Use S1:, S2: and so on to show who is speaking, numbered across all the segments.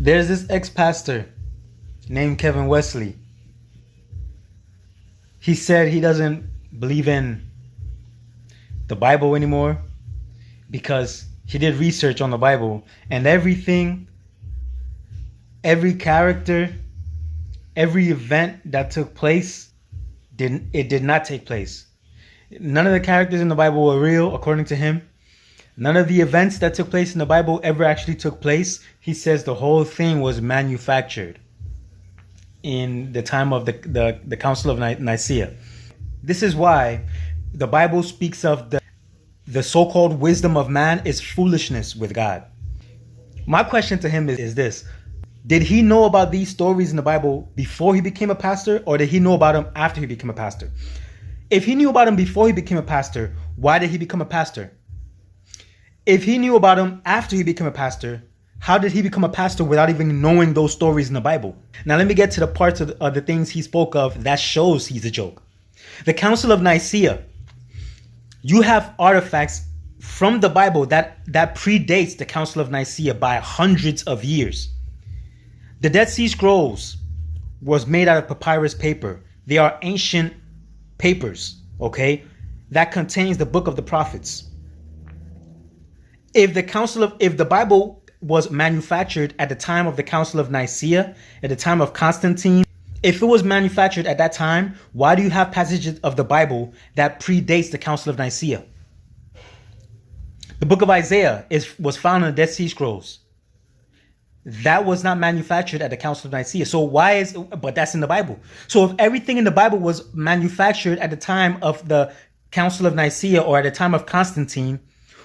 S1: There's this ex-pastor named Kevin Wesley. He said he doesn't believe in the Bible anymore because he did research on the Bible, and everything, every character, every event that took place did not take place. None of the characters in the Bible were real, according to him. None of the events that took place in the Bible ever actually took place. He says the whole thing was manufactured in the time of the Council of Nicaea. This is why the Bible speaks of the so-called wisdom of man is foolishness with God. My question to him is this: did he know about these stories in the Bible before he became a pastor, or did he know about them after he became a pastor? If he knew about them before he became a pastor, why did he become a pastor? If he knew about them after he became a pastor, how did he become a pastor without even knowing those stories in the Bible? Now let me get to the parts of the things he spoke of that shows he's a joke. The Council of Nicaea. You have artifacts from the Bible that predates the Council of Nicaea by hundreds of years. The Dead Sea Scrolls was made out of papyrus paper. They are ancient papers, okay, that contains the book of the prophets. If the Bible was manufactured at the time of the Council of Nicaea, at the time of Constantine, if it was manufactured at that time, why do you have passages of the Bible that predates the Council of Nicaea? The book of Isaiah was found in the Dead Sea Scrolls. That was not manufactured at the Council of Nicaea. So but that's in the Bible. So if everything in the Bible was manufactured at the time of the Council of Nicaea or at the time of Constantine,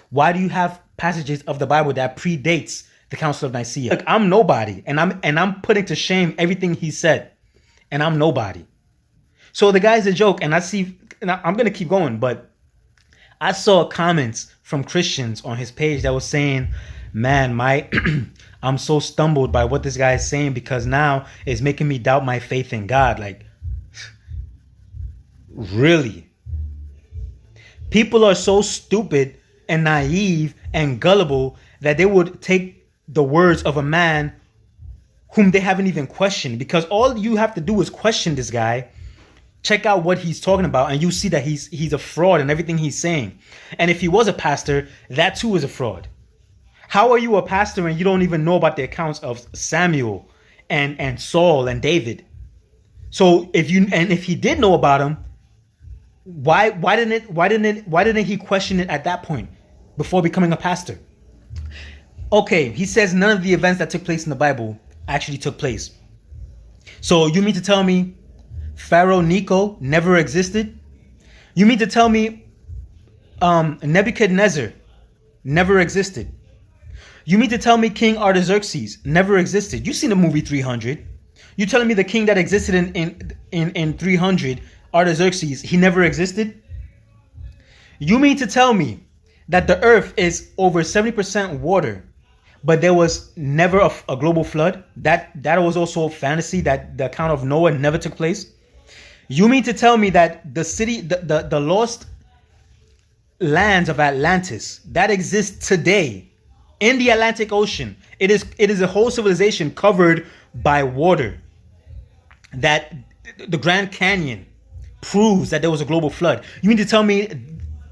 S1: why do you have passages of the Bible that predates the Council of Nicaea? Look, I'm nobody, and I'm putting to shame everything he said, and I'm nobody. So the guy's a joke, and I'm gonna keep going, but I saw comments from Christians on his page that was saying, man, I'm so stumbled by what this guy is saying because now it's making me doubt my faith in God. Like, really? People are so stupid and naive and gullible that they would take the words of a man whom they haven't even questioned, because all you have to do is question this guy, check out what he's talking about, and you see that he's a fraud in everything he's saying. And if he was a pastor, that too is a fraud. How are you a pastor and you don't even know about the accounts of Samuel and Saul and David? So if he did know about them, why didn't he question it at that point before becoming a pastor? Okay, he says none of the events that took place in the Bible actually took place. So you mean to tell me Pharaoh Necho never existed? You mean to tell me Nebuchadnezzar never existed? You mean to tell me King Artaxerxes never existed? You've seen the movie 300. You telling me the king that existed in 300, Artaxerxes, he never existed? You mean to tell me that the earth is over 70% water, but there was never a global flood? That was also fantasy, that the account of Noah never took place? You mean to tell me that the lost lands of Atlantis that exists today in the Atlantic Ocean, it is a whole civilization covered by water, that the Grand Canyon proves that there was a global flood? You mean to tell me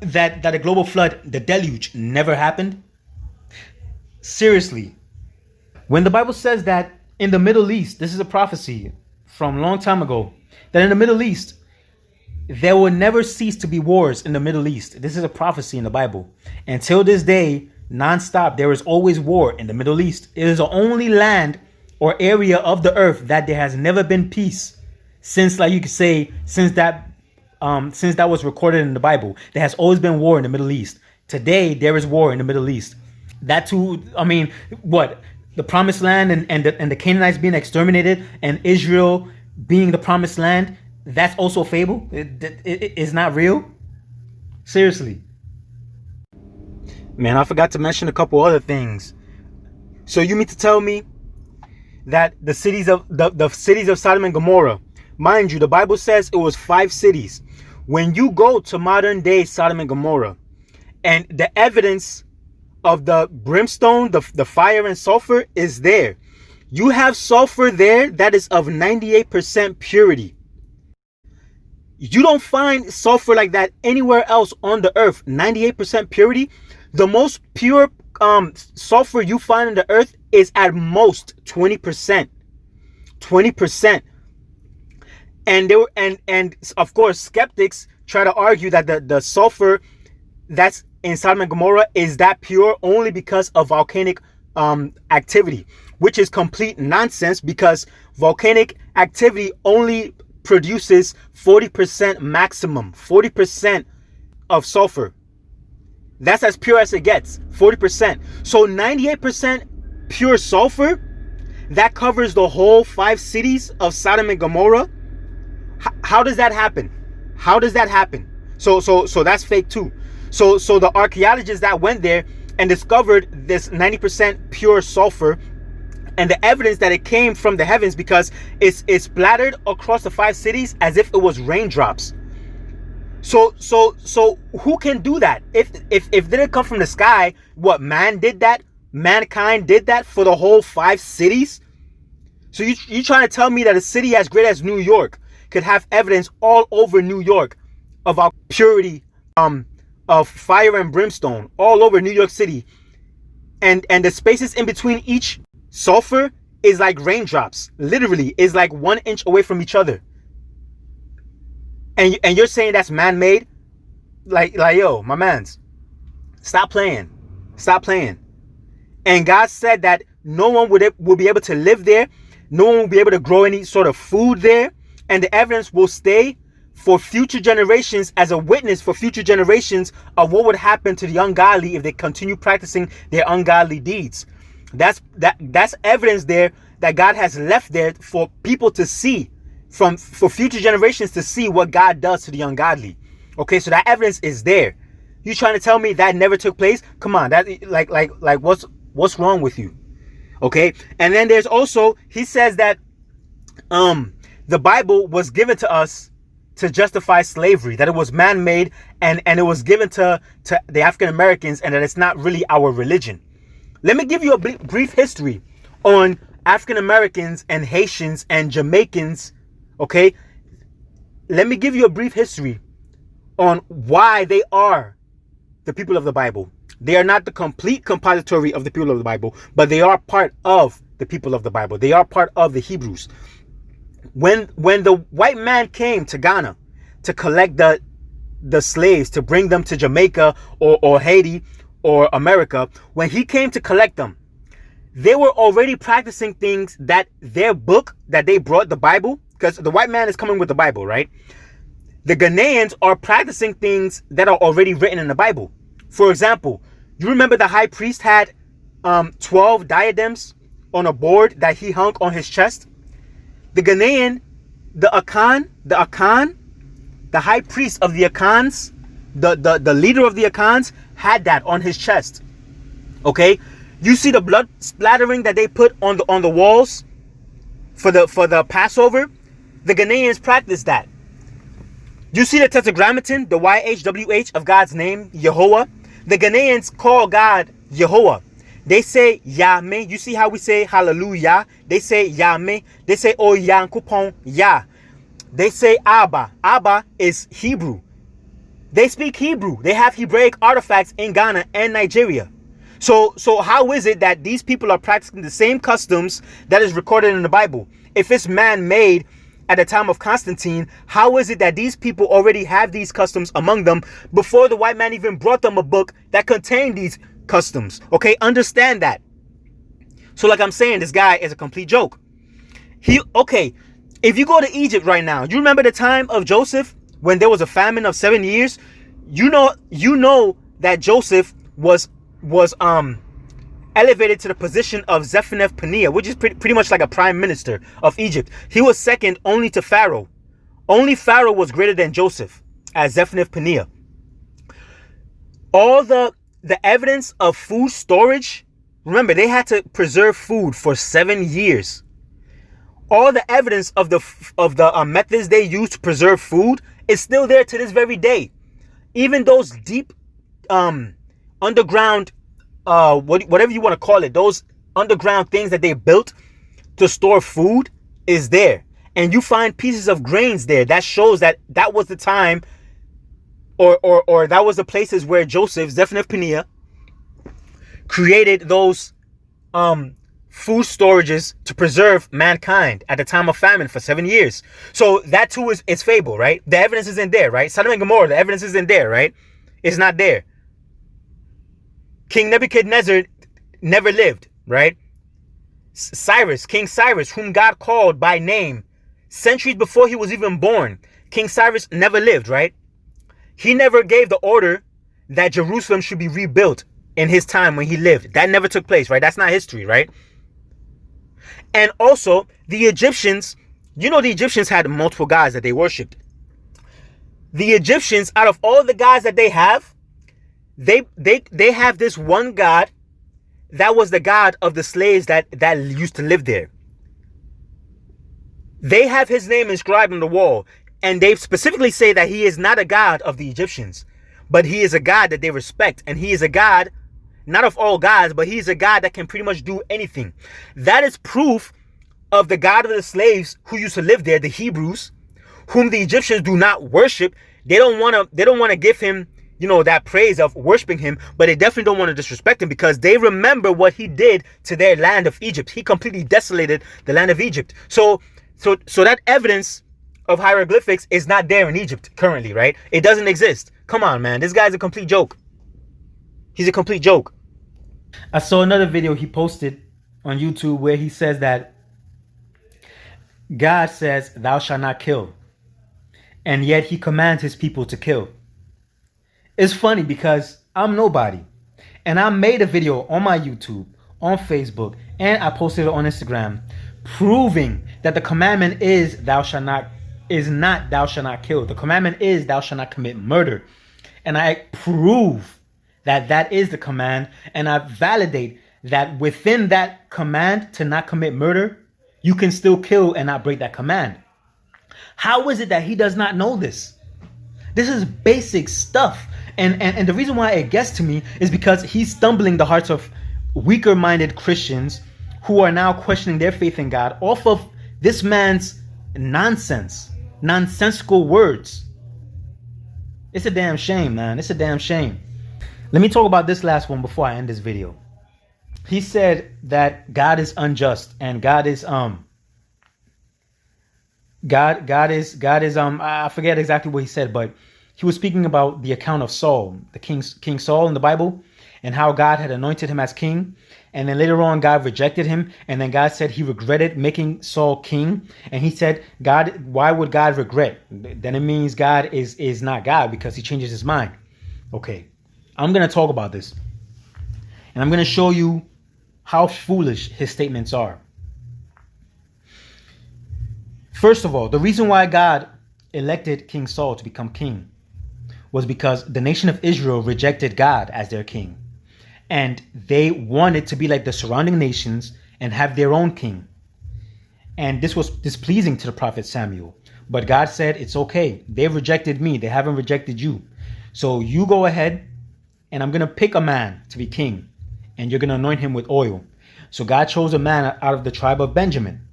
S1: that a global flood, the deluge, never happened? Seriously. When the Bible says that in the Middle East, this is a prophecy from a long time ago, that in the Middle East, there will never cease to be wars in the Middle East. This is a prophecy in the Bible. Until this day, non-stop, there is always war in the Middle East. It is the only land or area of the earth that there has never been peace since, like you could say, since that was recorded in the Bible. There has always been war in the Middle East. Today, there is war in the Middle East. That too, I mean, what? The promised land and the Canaanites being exterminated and Israel being the promised land, that's also a fable? It's not real? Seriously. Man, I forgot to mention a couple other things. So you mean to tell me that the cities of Sodom and Gomorrah, mind you, the Bible says it was 5 cities. When you go to modern day Sodom and Gomorrah, and the evidence of the brimstone, the fire and sulfur is there, You have sulfur there that is of 98% purity. You don't find sulfur like that anywhere else on the earth. 98% purity. The most pure sulfur you find in the earth is at most 20%. 20%. And they were, and of course, skeptics try to argue that the sulfur that's in Sodom and Gomorrah is that pure only because of volcanic activity, which is complete nonsense, because volcanic activity only produces 40% maximum, 40% of sulfur. That's as pure as it gets, 40%. So 98% pure sulfur, that covers the whole 5 cities of Sodom and Gomorrah. How does that happen? How does that happen? So that's fake too. So the archaeologists that went there and discovered this 90% pure sulfur, and the evidence that it came from the heavens, because it's splattered across the 5 cities as if it was raindrops. So who can do that? If it didn't come from the sky, what, man did that? Mankind did that for the whole 5 cities? So you trying to tell me that a city as great as New York could have evidence all over New York of our purity of fire and brimstone all over New York City, and the spaces in between each sulfur is like raindrops, literally is like 1 inch away from each other, and you're saying that's man-made? Like yo, my mans, stop playing. And God said that no one will be able to live there, no one will be able to grow any sort of food there, and the evidence will stay for future generations, as a witness for future generations of what would happen to the ungodly if they continue practicing their ungodly deeds. That's evidence there that God has left there for people to see, for future generations to see what God does to the ungodly. Okay, so that evidence is there. You trying to tell me that never took place? Come on, that like what's wrong with you? Okay, and then there's also, he says that the Bible was given to us to justify slavery, that it was man-made, and it was given to the African Americans, and that it's not really our religion. Let me give you a brief history on African Americans and Haitians and Jamaicans. Okay, let me give you a brief history on why they are the people of the Bible. They are not the complete compository of the people of the Bible, but they are part of the people of the Bible. They are part of the Hebrews. When the white man came to Ghana to collect the slaves, to bring them to Jamaica or Haiti or America, when he came to collect them, they were already practicing things that their book that they brought, the Bible, because the white man is coming with the Bible, right? The Ghanaians are practicing things that are already written in the Bible. For example, you remember the high priest had 12 diadems on a board that he hung on his chest? The Ghanaian, the Akan, the high priest of the Akans, the leader of the Akans, had that on his chest. Okay, you see the blood splattering that they put on the walls for the Passover. The Ghanaians practice that. You see the Tetragrammaton, the YHWH of God's name, Yehovah. The Ghanaians call God Yehovah. They say Yahweh. You see how we say hallelujah? They say Yahweh. They say O Yankupon Yah. They say Abba. Abba is Hebrew. They speak Hebrew. They have Hebraic artifacts in Ghana and Nigeria. So how is it that these people are practicing the same customs that is recorded in the Bible? If it's man-made at the time of Constantine, how is it that these people already have these customs among them before the white man even brought them a book that contained these customs? Okay, understand that. So like I'm saying, this guy is a complete joke. If you go to Egypt right now, you remember the time of Joseph when there was a famine of 7 years? You know that Joseph was elevated to the position of Zephaniah-Paneah, which is pretty much like a prime minister of Egypt. He was second only to Pharaoh. Only Pharaoh was greater than Joseph as Zephaniah-Paneah. All the evidence of food storage, remember, they had to preserve food for 7 years. All the evidence of the methods they used to preserve food is still there to this very day. Even those deep underground, whatever you want to call it, those underground things that they built to store food is there. And you find pieces of grains there. That shows that that was the time, or that was the places where Joseph, Zephaniah, created those food storages to preserve mankind at the time of famine for 7 years. So that too is fable, right? The evidence isn't there, right? Sodom and Gomorrah, the evidence isn't there, right? It's not there. King Nebuchadnezzar never lived, right? King Cyrus, whom God called by name centuries before he was even born, King Cyrus never lived, right? He never gave the order that Jerusalem should be rebuilt in his time when he lived. That never took place, right? That's not history, right? And also, the Egyptians, the Egyptians had multiple gods that they worshipped. The Egyptians, out of all the gods that they have, they have this one god that was the god of the slaves that used to live there. They have his name inscribed on the wall, and they specifically say that he is not a god of the Egyptians, but he is a god that they respect, and he is a god not of all gods, but he's a God that can pretty much do anything. That is proof of the God of the slaves who used to live there, the Hebrews, whom the Egyptians do not worship. They don't want to give him, that praise of worshiping him, but they definitely don't want to disrespect him because they remember what he did to their land of Egypt. He completely desolated the land of Egypt. So that evidence of hieroglyphics is not there in Egypt currently, right? It doesn't exist. Come on, man. This guy's a complete joke. He's a complete joke. I saw another video he posted on YouTube where he says that God says, "Thou shalt not kill," and yet he commands his people to kill. It's funny because I'm nobody, and I made a video on my YouTube, on Facebook, and I posted it on Instagram, proving that the commandment is "thou shalt not," is not "thou shalt not kill." The commandment is "thou shalt not commit murder," and I prove that is the command, and I validate that within that command to not commit murder, you can still kill and not break that command. How is it that he does not know this? This is basic stuff. And the reason why it gets to me is because he's stumbling the hearts of weaker-minded Christians who are now questioning their faith in God off of this man's nonsensical words. It's a damn shame, man. It's a damn shame. Let me talk about this last one before I end this video. He said that God is unjust and God is I forget exactly what he said, but he was speaking about the account of Saul, the King Saul in the Bible, and how God had anointed him as king. And then later on, God rejected him. And then God said he regretted making Saul king. And he said, why would God regret? Then it means God is not God because he changes his mind. Okay. I'm going to talk about this, and I'm going to show you how foolish his statements are. First of all, the reason why God elected King Saul to become king was because the nation of Israel rejected God as their king, and they wanted to be like the surrounding nations and have their own king. And this was displeasing to the prophet Samuel. But God said, it's okay. They've rejected me. They haven't rejected you. So you go ahead, and I'm going to pick a man to be king, and you're going to anoint him with oil. So God chose a man out of the tribe of Benjamin.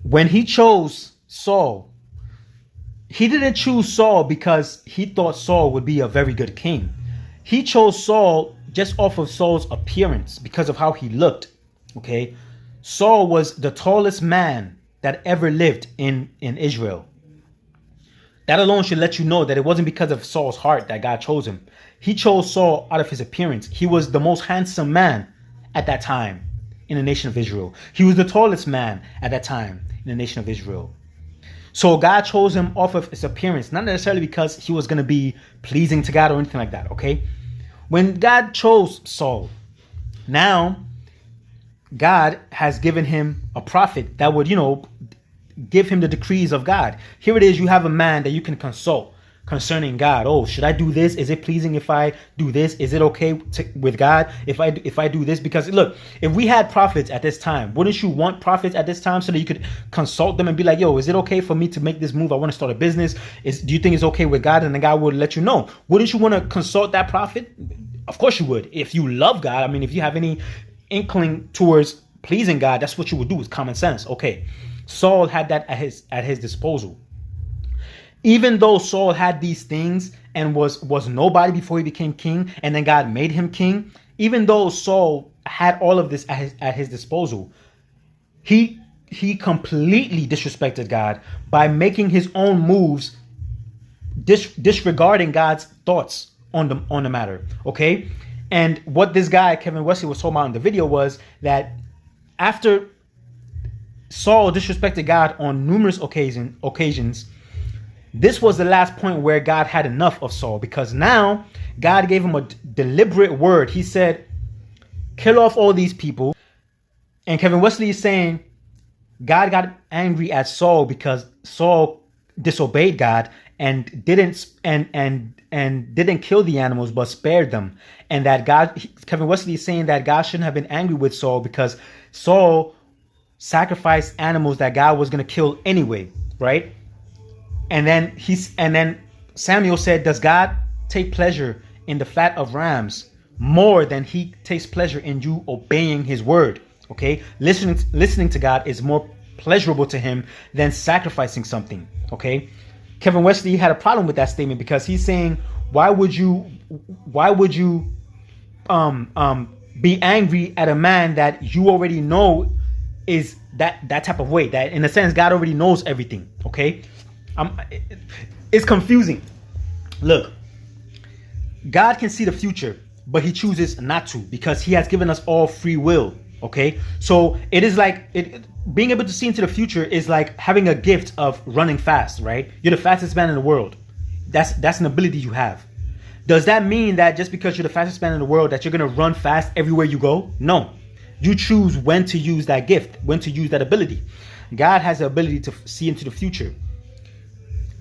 S1: When he chose Saul, he didn't choose Saul because he thought Saul would be a very good king. He chose Saul just off of Saul's appearance because of how he looked. Okay, Saul was the tallest man that ever lived in Israel. That alone should let you know that it wasn't because of Saul's heart that God chose him. He chose Saul out of his appearance. He was the most handsome man at that time in the nation of Israel. He was the tallest man at that time in the nation of Israel. So God chose him off of his appearance, not necessarily because he was going to be pleasing to God or anything like that, okay? When God chose Saul, now God has given him a prophet that would, give him the decrees of God. Here it is, you have a man that you can consult concerning God. Oh, should I do this? Is it pleasing if I do this? Is it okay with God if I do this? Because look, if we had prophets at this time, wouldn't you want prophets at this time so that you could consult them and be like, yo, is it okay for me to make this move? I want to start a business. Do you think it's okay with God? And then God would let you know. Wouldn't you want to consult that prophet? Of course you would. If you love God, I mean, if you have any inkling towards pleasing God, that's what you would do. It's common sense. Okay, Saul had that at his disposal. Even though Saul had these things and was nobody before he became king, and then God made him king, even though Saul had all of this at his disposal, he completely disrespected God by making his own moves, disregarding God's thoughts on the matter. Okay, and what this guy Kevin Wesley was talking about in the video was that after Saul disrespected God on numerous occasions, this was the last point where God had enough of Saul, because now God gave him a deliberate word. He said, kill off all these people. And Kevin Wesley is saying God got angry at Saul because Saul disobeyed God and didn't kill the animals but spared them. And that Kevin Wesley is saying that God shouldn't have been angry with Saul because Saul sacrificed animals that God was going to kill anyway, right? And then Samuel said, does God take pleasure in the fat of rams more than he takes pleasure in you obeying his word? Okay, listening to God is more pleasurable to him than sacrificing something. Okay, Kevin Wesley had a problem with that statement because he's saying, why would you be angry at a man that you already know is that type of way? That in a sense, God already knows everything. Okay, it's confusing. Look, God can see the future, but he chooses not to because he has given us all free will. Okay, so it is like being able to see into the future is like having a gift of running fast, right? You're the fastest man in the world. That's an ability you have. Does that mean that just because you're the fastest man in the world that you're going to run fast everywhere you go? No. You choose when to use that gift, when to use that ability. God has the ability to see into the future.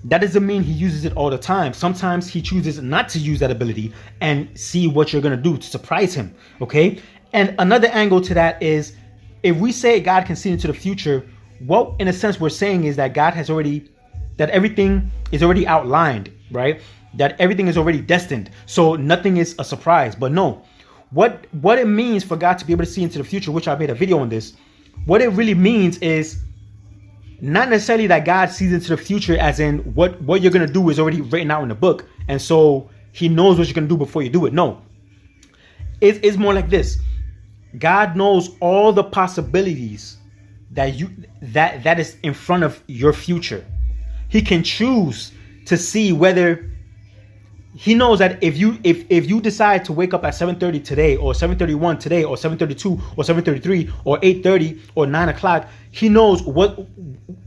S1: That doesn't mean he uses it all the time. Sometimes he chooses not to use that ability and see what you're going to do to surprise him. Okay. And another angle to that is, if we say God can see into the future, what in a sense we're saying is that that everything is already outlined, right? That everything is already destined. So nothing is a surprise. But no, what it means for God to be able to see into the future, which I made a video on this, what it really means is not necessarily that God sees into the future as in what you're going to do is already written out in the book. And so he knows what you're going to do before you do it. No, it's more like this. God knows all the possibilities that is in front of your future. He can choose to see whether he knows that if you decide to wake up at 7:30 today, or 7:31 today, or 7:32, or 7:33, or 8:30, or 9 o'clock, he knows what.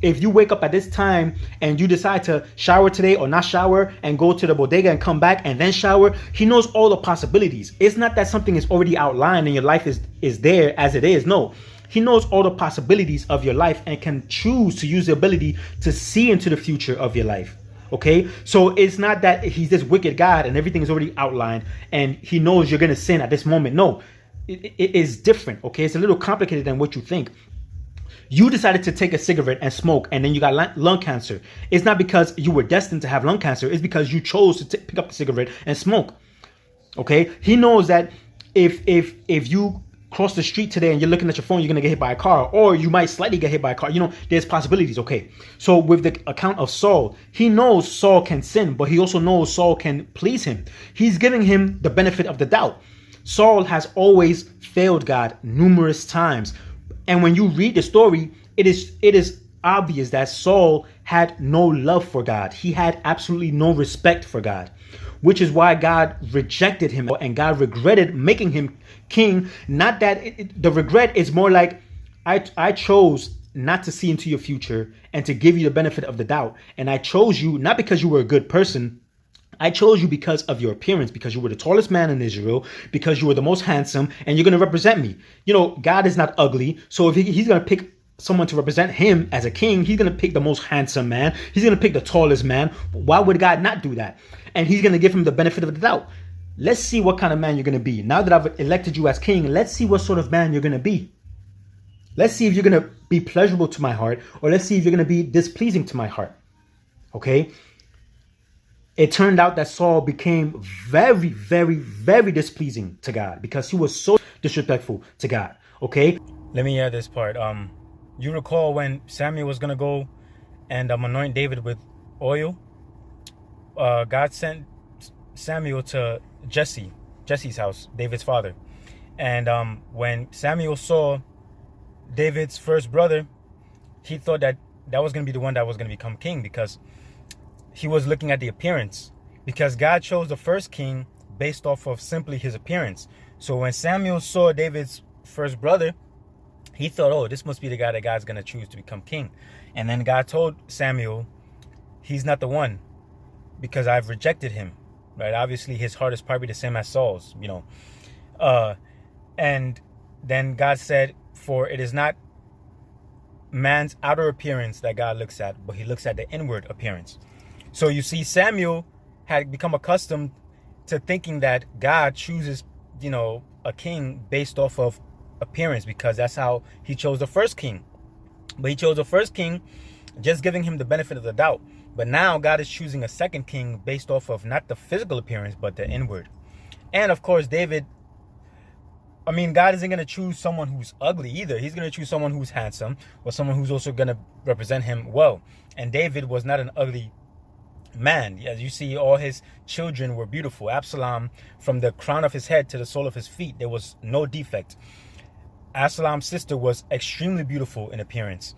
S1: If you wake up at this time and you decide to shower today or not shower and go to the bodega and come back and then shower, he knows all the possibilities. It's not that something is already outlined and your life is there as it is. No, he knows all the possibilities of your life and can choose to use the ability to see into the future of your life. Okay, so it's not that he's this wicked God and everything is already outlined and he knows you're going to sin at this moment. No, it is different. Okay, it's a little complicated than what you think. You decided to take a cigarette and smoke, and then you got lung cancer. It's not because you were destined to have lung cancer. It's because you chose to pick up the cigarette and smoke. Okay? He knows that if you cross the street today and you're looking at your phone, you're going to get hit by a car, or you might slightly get hit by a car. You know, there's possibilities. Okay? So with the account of Saul, he knows Saul can sin, but he also knows Saul can please him. He's giving him the benefit of the doubt. Saul has always failed God numerous times. And when you read the story, it is obvious that Saul had no love for God. He had absolutely no respect for God, which is why God rejected him and God regretted making him king. Not that the regret is more like, I chose not to see into your future and to give you the benefit of the doubt. And I chose you not because you were a good person. I chose you because of your appearance, because you were the tallest man in Israel, because you were the most handsome, and you're going to represent me. You know, God is not ugly. So if he's going to pick someone to represent him as a king, he's going to pick the most handsome man. He's going to pick the tallest man. Why would God not do that? And he's going to give him the benefit of the doubt. Let's see what kind of man you're going to be. Now that I've elected you as king, let's see what sort of man you're going to be. Let's see if you're going to be pleasurable to my heart, or let's see if you're going to be displeasing to my heart. Okay? it turned out that Saul became very, very, very displeasing to God because he was so disrespectful to God. Okay? Let me add this part. You recall when Samuel was going to go and anoint David with oil? God sent Samuel to Jesse's house, David's father. And when Samuel saw David's first brother, he thought that was going to be the one that was going to become king, because he was looking at the appearance, because God chose the first king based off of simply his appearance. So when Samuel saw David's first brother, he thought, oh, this must be the guy that God's going to choose to become king. And then God told Samuel, he's not the one, because I've rejected him. Right? Obviously, his heart is probably the same as Saul's, you know. And then God said, for it is not man's outer appearance that God looks at, but he looks at the inward appearance. So you see, Samuel had become accustomed to thinking that God chooses, you know, a king based off of appearance, because that's how he chose the first king. But he chose the first king just giving him the benefit of the doubt. But now God is choosing a second king based off of not the physical appearance, but the inward. And of course, David, I mean, God isn't going to choose someone who's ugly either. He's going to choose someone who's handsome, or someone who's also going to represent him well. And David was not an ugly man. As you see, all his children were beautiful. Absalom, from the crown of his head to the sole of his feet, there was no defect. Absalom's sister was extremely beautiful in appearance.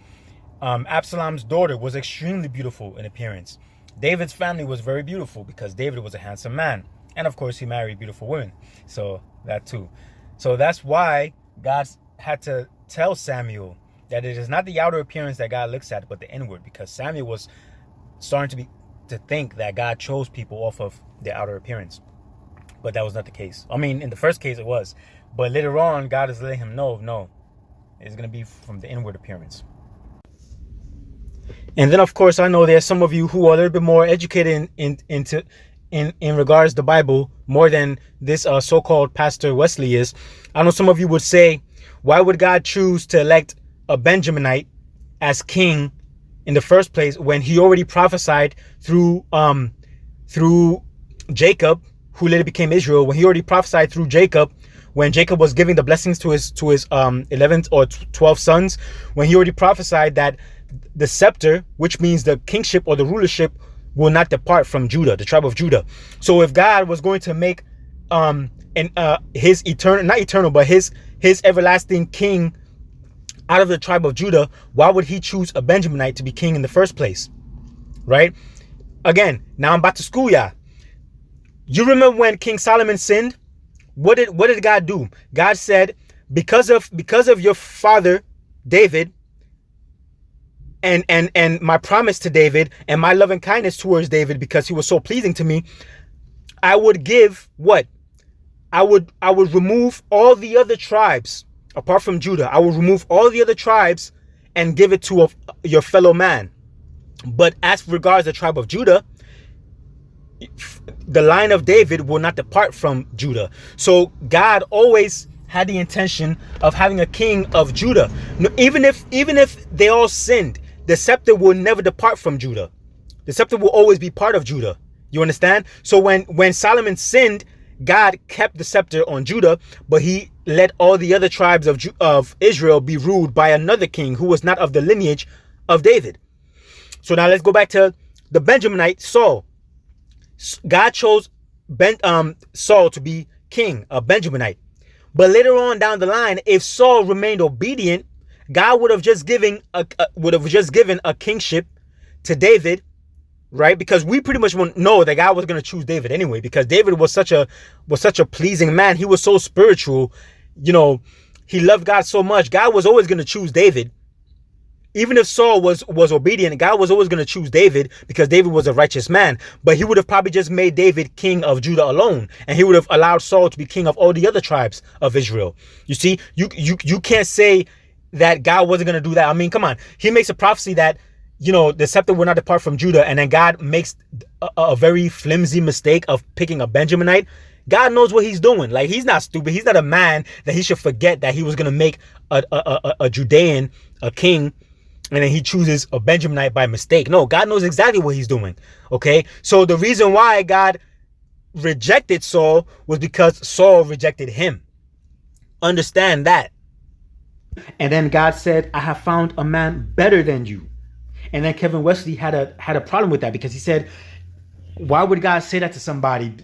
S1: Absalom's daughter was extremely beautiful in appearance. David's family was very beautiful because David was a handsome man. And of course, he married beautiful women. So that too. So that's why God had to tell Samuel that it is not the outer appearance that God looks at, but the inward, because Samuel was starting to think that God chose people off of their outer appearance. But that was not the case. I mean, in the first case it was. But later on, God is letting him know, no, it's going to be from the inward appearance. And then, of course, I know there's some of you who are a little bit more educated in regards to the Bible more than this so-called Pastor Wesley is. I know some of you would say, why would God choose to elect a Benjaminite as king in the first place when he already prophesied through Jacob, who later became Israel, when he already prophesied through Jacob, when Jacob was giving the blessings to his 11 or 12 sons, when he already prophesied that the scepter, which means the kingship or the rulership, will not depart from Judah, the tribe of Judah. So if God was going to make his eternal, not eternal, but his everlasting king out of the tribe of Judah, why would he choose a Benjaminite to be king in the first place? Right? Again, now I'm about to school ya. You remember when King Solomon sinned? What did God do? God said, because of your father David, and my promise to David and my loving kindness towards David, because he was so pleasing to me, I would give what? I would remove all the other tribes apart from Judah. I would remove all the other tribes and give it to your fellow man. But as regards the tribe of Judah, the line of David will not depart from Judah. So God always had the intention of having a king of Judah. Even if they all sinned, the scepter will never depart from Judah. The scepter will always be part of Judah. You understand? So when Solomon sinned, God kept the scepter on Judah, but he let all the other tribes of Israel be ruled by another king who was not of the lineage of David. So now let's go back to the Benjaminite Saul. God chose Saul to be king, a Benjaminite. But later on down the line, if Saul remained obedient, God would have just given a kingship to David, right? Because we pretty much know that God was going to choose David anyway, because David was such a pleasing man. He was so spiritual, you know, he loved God so much. God was always going to choose David. Even if Saul was obedient, God was always going to choose David because David was a righteous man. But he would have probably just made David king of Judah alone, and he would have allowed Saul to be king of all the other tribes of Israel. You see, you can't say that God wasn't going to do that. I mean, come on. He makes a prophecy that, you know, the scepter will not depart from Judah, and then God makes a very flimsy mistake of picking a Benjaminite. God knows what he's doing. Like, he's not stupid. He's not a man that he should forget that he was going to make a Judean a king, and then he chooses a Benjaminite by mistake. No, God knows exactly what he's doing. Okay, so the reason why God rejected Saul was because Saul rejected him. Understand that. And then God said, I have found a man better than you. And then Kevin Wesley had a problem with that, because he said, why would God say that to somebody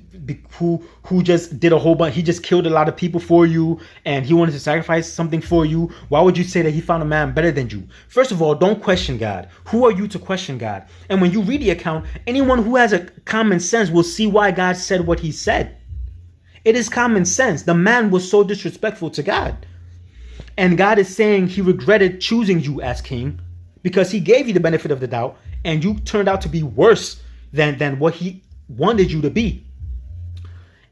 S1: who just did a whole bunch? He just killed a lot of people for you, and he wanted to sacrifice something for you. Why would you say that he found a man better than you? First of all, don't question God. Who are you to question God? And when you read the account, anyone who has a common sense will see why God said what he said. It is common sense. The man was so disrespectful to God. And God is saying he regretted choosing you as king because he gave you the benefit of the doubt, and you turned out to be worse than what he wanted you to be.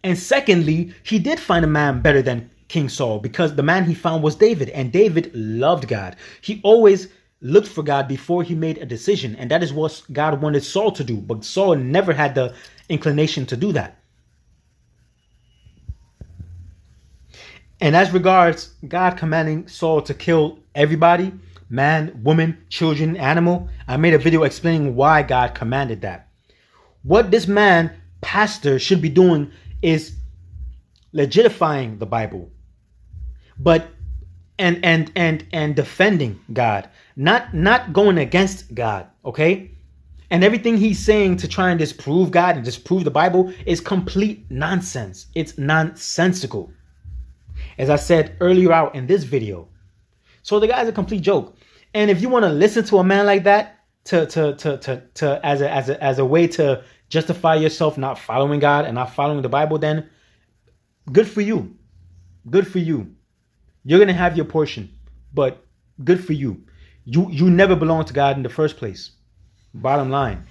S1: And secondly, he did find a man better than King Saul, because the man he found was David, and David loved God. He always looked for God before he made a decision, and that is what God wanted Saul to do, but Saul never had the inclination to do that. And as regards God commanding Saul to kill everybody, man, woman, children, animal, I made a video explaining why God commanded that. What this man, pastor, should be doing is legitifying the Bible, but and defending God, not going against God, okay? And everything he's saying to try and disprove God and disprove the Bible is complete nonsense. It's nonsensical, as I said earlier out in this video. So the guy's a complete joke. And if you want to listen to a man like that as a way to justify yourself not following God and not following the Bible, then good for you. Good for you. You're going to have your portion, but good for you. You never belonged to God in the first place. Bottom line.